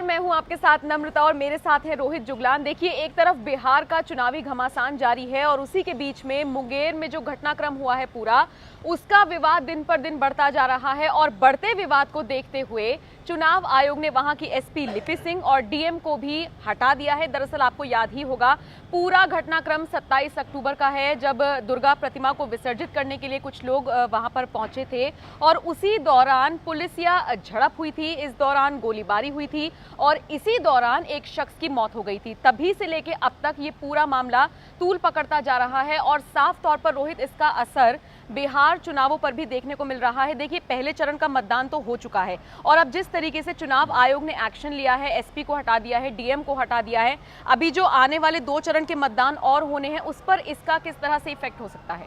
नमस्कार, मैं हूं आपके साथ नम्रता और मेरे साथ है रोहित जुगलान। देखिए, एक तरफ बिहार का चुनावी घमासान जारी है और उसी के बीच में मुंगेर में जो घटनाक्रम हुआ है पूरा, उसका विवाद दिन पर दिन बढ़ता जा रहा है और बढ़ते विवाद को देखते हुए चुनाव आयोग ने वहां की एसपी लिपि सिंह और डीएम को भी हटा दिया है। दरअसल आपको याद ही होगा, पूरा घटनाक्रम 27 अक्टूबर का है, जब दुर्गा प्रतिमा को विसर्जित करने के लिए कुछ लोग वहां पर पहुंचे थे और उसी दौरान पुलिसिया झड़प हुई थी, इस दौरान गोलीबारी हुई थी और इसी दौरान एक शख्स की मौत हो गई थी। तभी से लेके अब तक ये पूरा मामला तूल पकड़ता जा रहा है और साफ तौर पर रोहित, इसका असर बिहार चुनावों पर भी देखने को मिल रहा है। देखिए, पहले चरण का मतदान तो हो चुका है और अब जिस तरीके से चुनाव आयोग ने एक्शन लिया है, एसपी को हटा दिया है, डीएम को हटा दिया है, अभी जो आने वाले 2 चरण के मतदान और होने हैं, उस पर इसका किस तरह से इफेक्ट हो सकता है?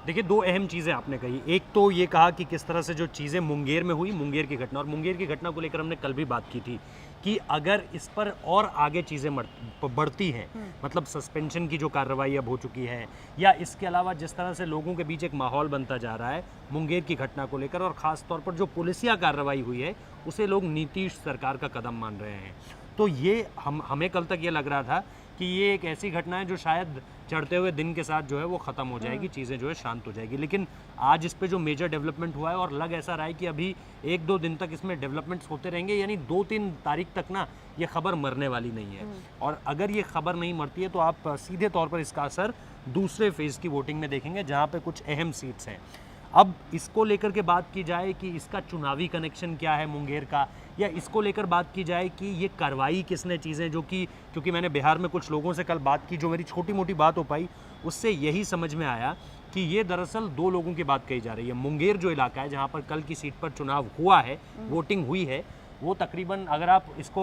देखिए, 2 अहम चीज़ें आपने कही। एक तो ये कहा कि किस तरह से जो चीज़ें मुंगेर में हुई, मुंगेर की घटना, और मुंगेर की घटना को लेकर हमने कल भी बात की थी कि अगर इस पर और आगे चीज़ें बढ़ती हैं, मतलब सस्पेंशन की जो कार्रवाई अब हो चुकी है, या इसके अलावा जिस तरह से लोगों के बीच एक माहौल बनता जा रहा है मुंगेर की घटना को लेकर, और ख़ास तौर पर जो पुलिसिया कार्रवाई हुई है उसे लोग नीतीश सरकार का कदम मान रहे हैं। तो ये हमें कल तक ये लग रहा था कि ये एक ऐसी घटना है जो शायद चढ़ते हुए दिन के साथ जो है वो ख़त्म हो जाएगी, चीज़ें जो है शांत हो जाएगी। लेकिन आज इस पे जो मेजर डेवलपमेंट हुआ है, और लग ऐसा रहा है कि अभी 1-2 दिन तक इसमें डेवलपमेंट्स होते रहेंगे, यानी 2-3 तारीख तक ना ये खबर मरने वाली नहीं है। और अगर ये खबर नहीं मरती है तो आप सीधे तौर पर इसका असर दूसरे फेज़ की वोटिंग में देखेंगे, जहाँ पर कुछ अहम सीट्स हैं। अब इसको लेकर के बात की जाए कि इसका चुनावी कनेक्शन क्या है मुंगेर का, या इसको लेकर बात की जाए कि ये कार्रवाई किसने, चीज़ें जो कि, क्योंकि मैंने बिहार में कुछ लोगों से कल बात की, जो मेरी छोटी मोटी बात हो पाई उससे यही समझ में आया कि ये दरअसल 2 लोगों की बात कही जा रही है। मुंगेर जो इलाका है जहाँ पर कल की सीट पर चुनाव हुआ है, वोटिंग हुई है, वो तकरीबन अगर आप इसको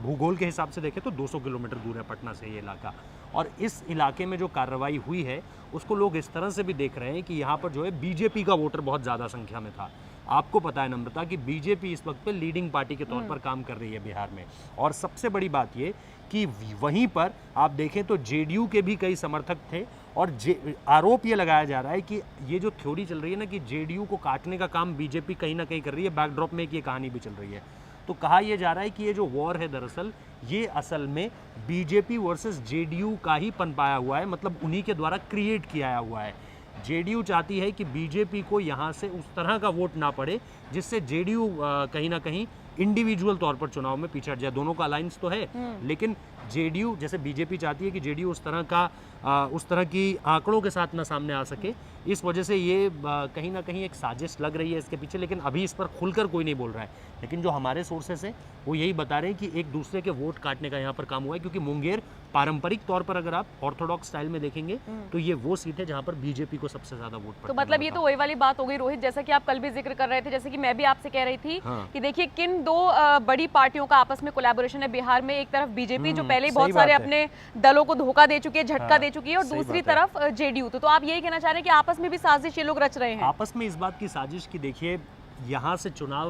भूगोल के हिसाब से देखें तो 200 किलोमीटर दूर है पटना से ये इलाका। और इस इलाके में जो कार्रवाई हुई है उसको लोग इस तरह से भी देख रहे हैं कि यहाँ पर जो है बीजेपी का वोटर बहुत ज़्यादा संख्या में था। आपको पता है नम्रता कि बीजेपी इस वक्त पे लीडिंग पार्टी के तौर पर काम कर रही है बिहार में। और सबसे बड़ी बात ये कि वहीं पर आप देखें तो जेडीयू के भी कई समर्थक थे, और आरोप ये लगाया जा रहा है कि ये जो थ्योरी चल रही है ना कि जेडीयू को काटने का काम बीजेपी कहीं ना कहीं कर रही है, बैकड्रॉप में एक ये कहानी भी चल रही है। तो कहा यह जा रहा है कि ये जो वॉर है दरअसल ये असल में बीजेपी वर्सेस जेडीयू का ही पनपाया हुआ है, मतलब उन्हीं के द्वारा क्रिएट किया हुआ है। जेडीयू चाहती है कि बीजेपी को यहाँ से उस तरह का वोट ना पड़े जिससे जेडीयू कहीं ना कहीं इंडिविजुअल तौर पर चुनाव में पीछे हट जाए। दोनों का अलायंस तो है, लेकिन जेडीयू, जैसे बीजेपी चाहती है कि जेडीयू उस तरह की आंकड़ों के साथ ना सामने आ सके, इस वजह से ये कहीं ना कहीं एक साजिश लग रही है इसके पीछे। लेकिन अभी इस पर खुलकर कोई नहीं बोल रहा है, लेकिन जो हमारे सोर्सेस हैं वो यही बता रहे हैं कि एक दूसरे के वोट काटने का यहाँ पर काम हुआ है, क्योंकि मुंगेर पारंपरिक तौर पर अगर आप ऑर्थोडॉक्स स्टाइल में देखेंगे तो ये वो सीट है जहाँ पर बीजेपी को सबसे ज्यादा वोट पड़ता है। तो मतलब ये तो वही वाली बात हो गई रोहित, जैसा कि आप कल भी जिक्र कर रहे थे, जैसे कि मैं भी आपसे कह रही थी कि देखिए किन 2 बड़ी पार्टियों का आपस में कोलैबोरेशन है बिहार में। एक तरफ बीजेपी जो पहले बहुत सारे अपने दलों को धोखा दे चुकी है, झटका दे चुकी है, और दूसरी तरफ जेडीयू। तो आप यही कहना चाह रहे हैं कि आपस में भी साजिश ये लोग रच रहे हैं? आपस में इस बात की साजिश की, देखिए यहाँ से चुनाव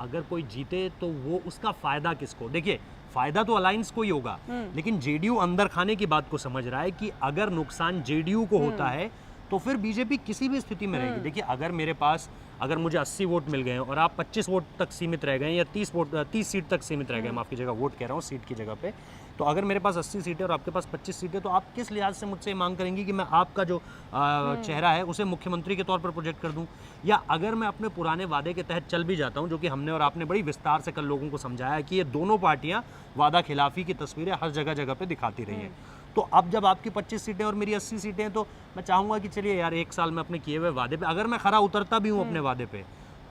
अगर कोई जीते तो वो उसका फायदा किसको, देखिए फायदा तो अलायंस को ही होगा, लेकिन जेडीयू अंदर खाने की बात को समझ रहा है कि अगर नुकसान जेडीयू को होता है तो फिर बीजेपी किसी भी स्थिति में रहेगी। देखिए, अगर मुझे 80 वोट मिल गए और आप 25 वोट तक सीमित रह गए, या 30 सीट तक सीमित रह गए, माफ कीजिएगा वोट कह रहा हूँ, सीट की जगह पे, तो अगर मेरे पास 80 सीटें और आपके पास 25 सीटें, तो आप किस लिहाज से मुझसे मांग करेंगी कि मैं आपका जो चेहरा है उसे मुख्यमंत्री के तौर पर प्रोजेक्ट कर दूं? या अगर मैं अपने पुराने वादे के तहत चल भी जाता हूं, जो कि हमने और आपने बड़ी विस्तार से कल लोगों को समझाया कि ये दोनों पार्टियां वादा खिलाफी की तस्वीरें हर जगह पे दिखाती रही हैं। तो अब जब आपकी 25 सीटें और मेरी 80 सीटें हैं, तो मैं चाहूँगा कि चलिए यार 1 साल में अपने किए हुए वादे पे, अगर मैं खरा उतरता भी हूँ अपने वादे पे,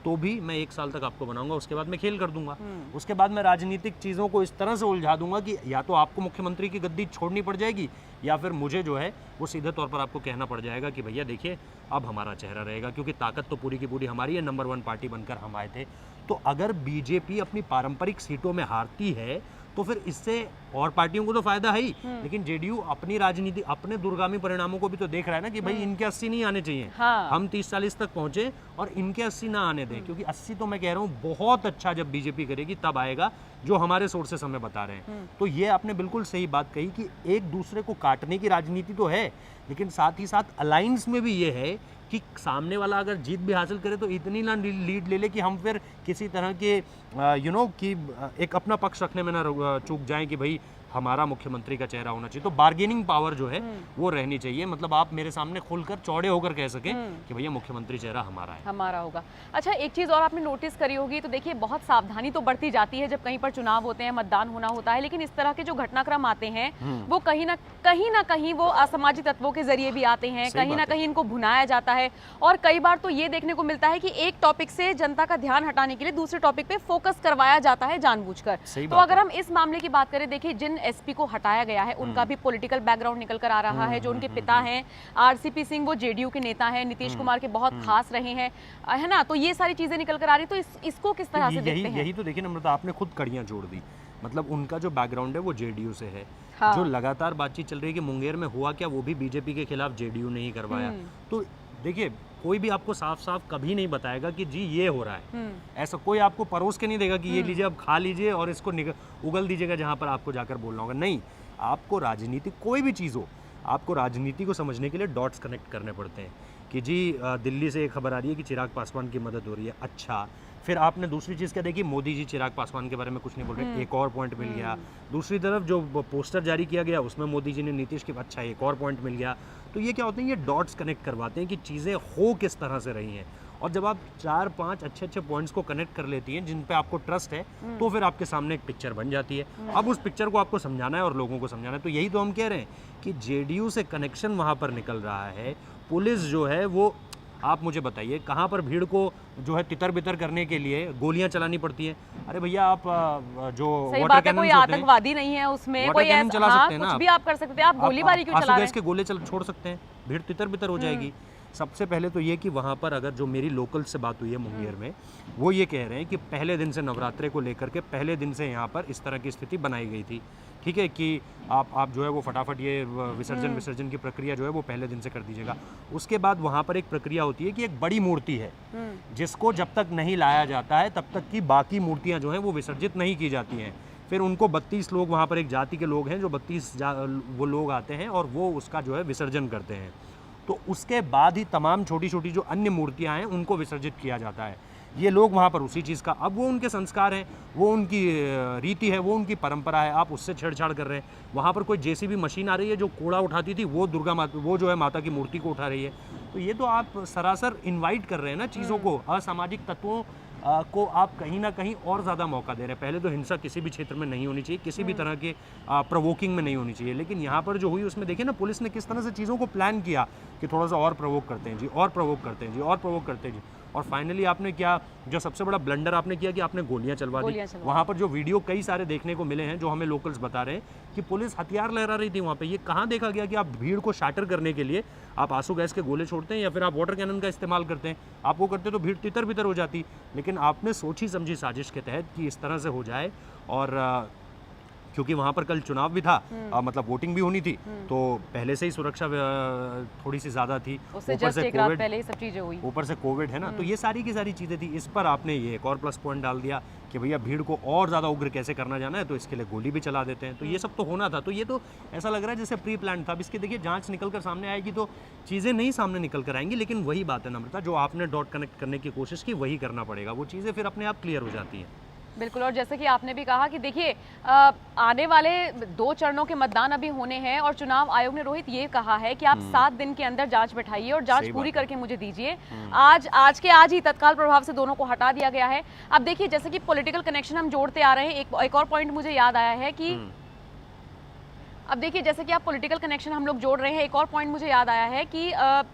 तो भी मैं 1 साल तक आपको बनाऊंगा, उसके बाद मैं खेल कर दूंगा। उसके बाद मैं राजनीतिक चीज़ों को इस तरह से उलझा दूंगा कि या तो आपको मुख्यमंत्री की गद्दी छोड़नी पड़ जाएगी, या फिर मुझे जो है वो सीधे तौर पर आपको कहना पड़ जाएगा कि भैया देखिए अब हमारा चेहरा रहेगा, क्योंकि ताकत तो पूरी की पूरी हमारी है, नंबर 1 पार्टी बनकर हम आए थे। तो अगर बीजेपी अपनी पारंपरिक सीटों में हारती है तो फिर इससे और पार्टियों को तो फायदा है ही, लेकिन जेडीयू अपनी राजनीति, अपने दूरगामी परिणामों को भी तो देख रहा है ना कि भाई इनके 80 नहीं आने चाहिए, हम 30-40 तक पहुंचे और इनके 80 ना आने दें, क्योंकि 80 तो मैं कह रहा हूँ बहुत अच्छा जब बीजेपी करेगी तब आएगा, जो हमारे सोर्सेस हमें बता रहे हैं। तो ये आपने बिल्कुल सही बात कही कि एक दूसरे को काटने की राजनीति तो है, लेकिन साथ ही साथ अलायंस में भी ये है कि सामने वाला अगर जीत भी हासिल करे तो इतनी ना लीड ले ले कि हम फिर किसी तरह के कि एक अपना पक्ष रखने में ना चूक जाएं कि भाई हमारा मुख्यमंत्री का चेहरा होना चाहिए। तो बार्गेनिंग पावर जो है वो रहनी चाहिए, मतलब आप मेरे सामने खुलकर चौड़े होकर कह सकें कि भैया मुख्यमंत्री चेहरा हमारा है, हमारा होगा। अच्छा, एक चीज़ और आपने नोटिस करी होगी, तो देखिए बहुत सावधानी तो बढ़ती जाती है जब कहीं पर चुनाव होते हैं, मतदान होना होता है, लेकिन इस तरह के जो घटनाक्रम आते हैं वो कहीं ना कहीं वो असामाजिक तत्वों के जरिए भी आते हैं, कहीं ना कहीं इनको भुनाया जाता है। और कई बार तो ये देखने को मिलता है कि एक टॉपिक से जनता का ध्यान हटाने के लिए दूसरे टॉपिक पे फोकस करवाया जाता है जानबूझकर। तो अगर हम इस मामले की बात करें, देखिए जिन एसपी को हटाया गया है उनका भी पॉलिटिकल बैकग्राउंड निकल कर आ रहा है। जो उनके पिता हैं आरसीपी सिंह, वो जेडीयू के नेता हैं, नीतीश कुमार के बहुत खास रहे हैं, है ना। तो ये सारी चीजें निकल कर आ रही, तो इसको किस तरह से देखते हैं? यही तो देखिए नम्रता, आपने खुद कड़ियां जोड़ दी। मतलब उनका जो बैकग्राउंड है वो जेडीयू से है। हाँ। जो लगातार बातचीत चल रही है कि मुंगेर में हुआ क्या, वो भी बीजेपी के खिलाफ जेडीयू ने ही करवाया। तो देखिए कोई भी आपको साफ साफ कभी नहीं बताएगा कि जी ये हो रहा है, ऐसा कोई आपको परोस के नहीं देगा कि ये लीजिए अब खा लीजिए और इसको उगल दीजिएगा जहां पर आपको जाकर बोलना होगा। नहीं, आपको राजनीति कोई भी चीज़ हो, आपको राजनीति को समझने के लिए डॉट्स कनेक्ट करने पड़ते हैं कि जी दिल्ली से एक खबर आ रही है कि चिराग पासवान की मदद हो रही है, अच्छा फिर आपने दूसरी चीज़ क्या देखी, मोदी जी चिराग पासवान के बारे में कुछ नहीं बोल रहे, एक और पॉइंट मिल गया। दूसरी तरफ जो पोस्टर जारी किया गया उसमें मोदी जी ने नीतीश के, अच्छा एक और पॉइंट मिल गया। तो ये क्या होते हैं, ये डॉट्स कनेक्ट करवाते हैं कि चीज़ें हो किस तरह से रही हैं। और जब आप 4-5 अच्छे पॉइंट्स को कनेक्ट कर लेती हैं जिन पे आपको ट्रस्ट है, तो फिर आपके सामने एक पिक्चर बन जाती है। अब उस पिक्चर को आपको समझाना है और लोगों को समझाना है। तो यही तो हम कह रहे हैं कि जेडीयू से कनेक्शन वहाँ पर निकल रहा है। पुलिस जो है वो, आप मुझे बताइए कहाँ पर भीड़ को जो है तितर बितर करने के लिए गोलियां चलानी पड़ती हैं? अरे भैया आप जो वाटर कैनन कोई आतंकवादी नहीं है उसमें, कोई चला सकते हैं ना, कुछ भी आप कर सकते हैं, आप गोलीबारी क्यों चला रहे हैं? के गोले छोड़ सकते हैं, भीड़ तितर बितर हो जाएगी। सबसे पहले तो ये कि वहाँ पर अगर जो मेरी लोकल से बात हुई है मुंगेर में, वो ये कह रहे हैं कि पहले दिन से नवरात्रे को लेकर के पहले दिन से यहाँ पर इस तरह की स्थिति बनाई गई थी, ठीक है, कि आप जो है वो फटाफट ये विसर्जन की प्रक्रिया जो है वो पहले दिन से कर दीजिएगा। उसके बाद वहाँ पर एक प्रक्रिया होती है कि एक बड़ी मूर्ति है जिसको जब तक नहीं लाया जाता है तब तक की बाकी मूर्तियाँ जो हैं वो विसर्जित नहीं की जाती हैं। फिर उनको 32 लोग, वहाँ पर एक जाति के लोग हैं जो 32 वो लोग आते हैं और वो उसका जो है विसर्जन करते हैं। तो उसके बाद ही तमाम छोटी छोटी जो अन्य मूर्तियां हैं उनको विसर्जित किया जाता है। ये लोग वहाँ पर उसी चीज़ का, अब वो उनके संस्कार हैं, वो उनकी रीति है, वो उनकी परंपरा है, आप उससे छेड़छाड़ कर रहे हैं। वहाँ पर कोई जेसीबी मशीन आ रही है जो कूड़ा उठाती थी, वो दुर्गा माता, वो जो है माता की मूर्ति को उठा रही है। तो ये तो आप सरासर इन्वाइट कर रहे हैं ना चीज़ों को, असामाजिक तत्वों को आप कहीं ना कहीं और ज़्यादा मौका दे रहे हैं। पहले तो हिंसा किसी भी क्षेत्र में नहीं होनी चाहिए, किसी भी तरह के प्रोवोकिंग में नहीं होनी चाहिए, लेकिन यहाँ पर जो हुई उसमें देखिए ना पुलिस ने किस तरह से चीज़ों को प्लान किया कि थोड़ा सा और प्रोवोक करते हैं जी, और प्रोवोक करते हैं जी, और प्रोवोक करते हैं जी। और फाइनली आपने क्या, जो सबसे बड़ा ब्लंडर आपने किया कि आपने गोलियां चलवा दी। वहाँ पर जो वीडियो कई सारे देखने को मिले हैं जो हमें लोकल्स बता रहे हैं कि पुलिस हथियार लहरा रही थी वहाँ पे। ये कहाँ देखा गया कि आप भीड़ को शाटर करने के लिए आप आंसू गैस के गोले छोड़ते हैं या फिर आप वाटर कैनन का इस्तेमाल करते हैं? आप वो करते तो भीड़ तितर बितर हो जाती, लेकिन आपने सोची समझी साजिश के तहत कि इस तरह से हो जाए। और क्योंकि वहाँ पर कल चुनाव भी था, मतलब वोटिंग भी होनी थी, तो पहले से ही सुरक्षा थोड़ी सी ज़्यादा थी, ऊपर से कोविड, पहले ही सब चीज़ें हुई, ऊपर से कोविड है ना, तो ये सारी की सारी चीज़ें थी। इस पर आपने ये एक और प्लस पॉइंट डाल दिया कि भैया भीड़ को और ज़्यादा उग्र कैसे करना जाना है, तो इसके लिए गोली भी चला देते हैं। तो ये सब तो होना था, तो ये तो ऐसा लग रहा है जैसे प्री प्लान था। अब इसकी देखिए जांच निकल कर सामने आएगी तो चीज़ें नहीं सामने निकल कर आएंगी, लेकिन वही बात है नम्रता, जो आपने डॉट कनेक्ट करने की कोशिश की वही करना पड़ेगा, वो चीज़ें फिर अपने आप क्लियर हो जाती हैं। बिल्कुल। और जैसे कि आपने भी कहा कि देखिए आने वाले 2 चरणों के मतदान अभी होने हैं और चुनाव आयोग ने रोहित ये कहा है कि आप 7 दिन के अंदर जांच बैठाइए और जांच पूरी करके मुझे दीजिए। आज ही तत्काल प्रभाव से दोनों को हटा दिया गया है। अब देखिए जैसे कि पॉलिटिकल कनेक्शन हम जोड़ते आ रहे हैं, एक और पॉइंट मुझे याद आया है कि अब देखिए जैसे कि आप पॉलिटिकल कनेक्शन हम लोग जोड़ रहे हैं, एक और पॉइंट मुझे याद आया है कि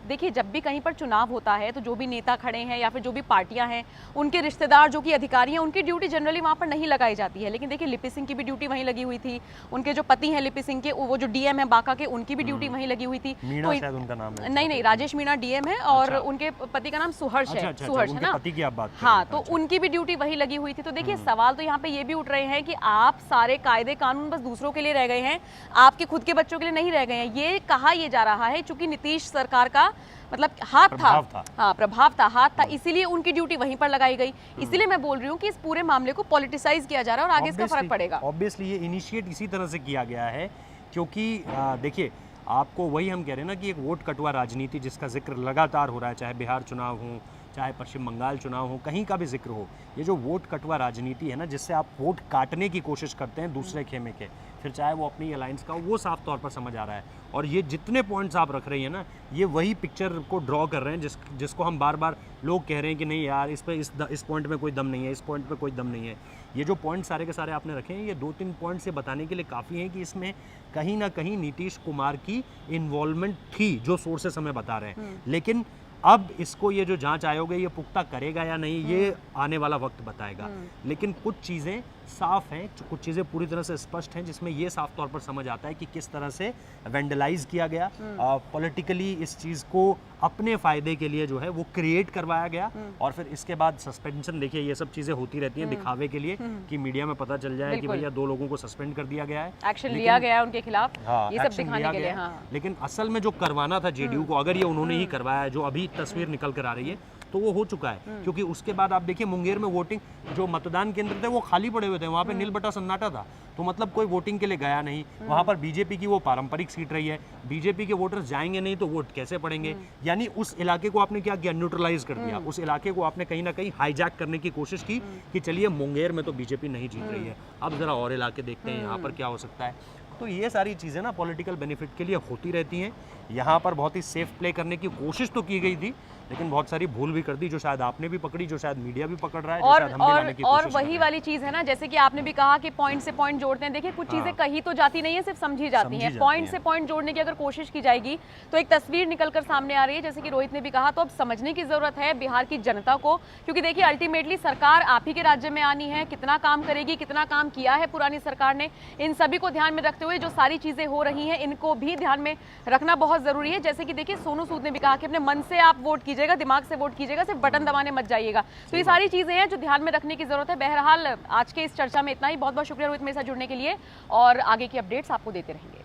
देखिए जब भी कहीं पर चुनाव होता है तो जो भी नेता खड़े हैं या फिर जो भी पार्टियां हैं, उनके रिश्तेदार जो कि अधिकारी हैं, उनकी ड्यूटी जनरली वहाँ पर नहीं लगाई जाती है। लेकिन देखिए लिपि सिंह की भी ड्यूटी वहीं लगी हुई थी, उनके जो पति हैं लिपि सिंह के, वो जो डीएम है बांका के, उनकी भी ड्यूटी वहीं लगी हुई थी। मीणा शायद उनका नाम है। नहीं, राजेश मीणा डीएम है और उनके पति का नाम सुहर्ष है, सुहर्ष है ना, हाँ, तो उनकी भी ड्यूटी वहीं लगी हुई थी। तो देखिए सवाल तो यहाँ पे ये भी उठ रहे हैं कि आप सारे कायदे कानून बस दूसरों के लिए रह गए हैं, आपके खुद के बच्चों नहीं रह गए हैं। ये कहा ये जा रहा है चूंकि नीतीश सरकार का मतलब हाथ था, हाँ प्रभाव था, हाथ था, इसीलिए उनकी ड्यूटी वहीं पर लगाई गई। इसीलिए मैं बोल रही हूँ कि इस पूरे मामले को पॉलिटिसाइज किया जा रहा है और आगे इसका फर्क पड़ेगा। ऑब्वियसली ये इनिशिएट इसी तरह से किया गया है क्योंकि देखिए आपको वही हम कह रहे हैं ना कि एक वोट कटुआ राजनीति जिसका जिक्र लगातार हो रहा है, चाहे बिहार चुनाव हो, चाहे पश्चिम बंगाल चुनाव हो, कहीं का भी जिक्र हो, ये जो वोट कटुआ राजनीति है ना, जिससे आप वोट काटने की कोशिश करते हैं दूसरे खेमे के, फिर चाहे वो अपनी अलायंस का हो, वो साफ तौर पर समझ आ रहा है। और ये जितने पॉइंट्स आप रख रही हैं ना, ये वही पिक्चर को ड्रॉ कर रहे हैं जिसको हम बार बार लोग कह रहे हैं कि नहीं यार, इस पॉइंट में कोई दम नहीं है, इस पॉइंट पे कोई दम नहीं है। ये जो पॉइंट सारे के सारे आपने रखे हैं, ये 2-3 पॉइंट से बताने के लिए काफ़ी हैं कि इसमें कहीं ना कहीं नीतीश कुमार की इन्वॉल्वमेंट थी, जो सोर्सेस हमें बता रहे हैं। लेकिन अब इसको ये जो जांच आयोग है ये पुख्ता करेगा या नहीं, ये आने वाला वक्त बताएगा। लेकिन कुछ चीज़ें साफ हैं, कुछ चीज़ें पूरी तरह से स्पष्ट हैं, जिसमें ये साफ तौर पर समझ आता है कि किस तरह से वेंडलाइज किया गया, पॉलिटिकली इस चीज़ को अपने फ़ायदे के लिए जो है वो क्रिएट करवाया गया। और फिर इसके बाद सस्पेंशन, देखिए ये सब चीज़ें होती रहती हैं दिखावे के लिए, कि मीडिया में पता चल जाए कि भैया 2 लोगों को सस्पेंड कर दिया गया है, एक्शन लिया गया है उनके खिलाफ, हाँ, ये सब दिखाने के लिए। हाँ। लेकिन असल में जो करवाना था जेडीयू को, अगर ये उन्होंने ही करवाया, जो अभी तस्वीर निकल कर आ रही है, तो वो हो चुका है। क्योंकि उसके बाद आप देखिए मुंगेर में वोटिंग, जो मतदान केंद्र थे वो खाली पड़े हुए थे, वहाँ पे नील बटा सन्नाटा था, तो मतलब कोई वोटिंग के लिए गया नहीं। वहाँ पर बीजेपी की वो पारंपरिक सीट रही है, बीजेपी के वोटर्स जाएंगे नहीं तो वोट कैसे पड़ेंगे। यानी उस इलाके को आपने क्या किया, न्यूट्रलाइज कर दिया। उस इलाके को आपने कहीं ना कहीं हाईजैक करने की कोशिश की कि चलिए मुंगेर में तो बीजेपी नहीं जीत रही है, अब जरा और इलाके देखते हैं यहाँ पर क्या हो सकता है। तो ये सारी चीज़ें ना पॉलिटिकल बेनिफिट के लिए होती रहती हैं। यहाँ पर बहुत ही सेफ प्ले करने की कोशिश तो की गई थी, लेकिन बहुत सारी भूल भी कर दी, जो शायद आपने भी पकड़ी, जो शायद मीडिया भी पकड़ रहा है, जो शायद हम भी लाने की कोशिश कर रहे हैं। वही वाली चीज है ना, जैसे कि आपने भी कहा कि पॉइंट से पॉइंट जोड़ते हैं। देखिए कुछ चीजें कही तो जाती नहीं है, सिर्फ समझी जाती हैं। पॉइंट से पॉइंट जोड़ने की अगर कोशिश की जाएगी तो एक तस्वीर निकलकर सामने आ रही है, जैसे कि रोहित ने भी कहा। तो अब समझने की जरूरत है बिहार की जनता को, क्योंकि देखिए अल्टीमेटली सरकार आप ही के राज्य में आनी है, कितना काम करेगी, कितना काम किया है पुरानी सरकार ने, इन सभी को ध्यान में रखते हुए जो सारी चीजें हो रही हैं इनको भी ध्यान में रखना बहुत जरूरी है। जैसे कि देखिए सोनू सूद ने भी कहा कि अपने मन से आप वोट कीजिएगा, दिमाग से वोट कीजिएगा, सिर्फ बटन दबाने मत जाइएगा। तो ये सारी चीजें हैं जो ध्यान में रखने की जरूरत है। बहरहाल आज के इस चर्चा में इतना ही। बहुत बहुत शुक्रिया रोहित मेरे साथ जुड़ने के लिए, और आगे की अपडेट्स आपको देते रहेंगे।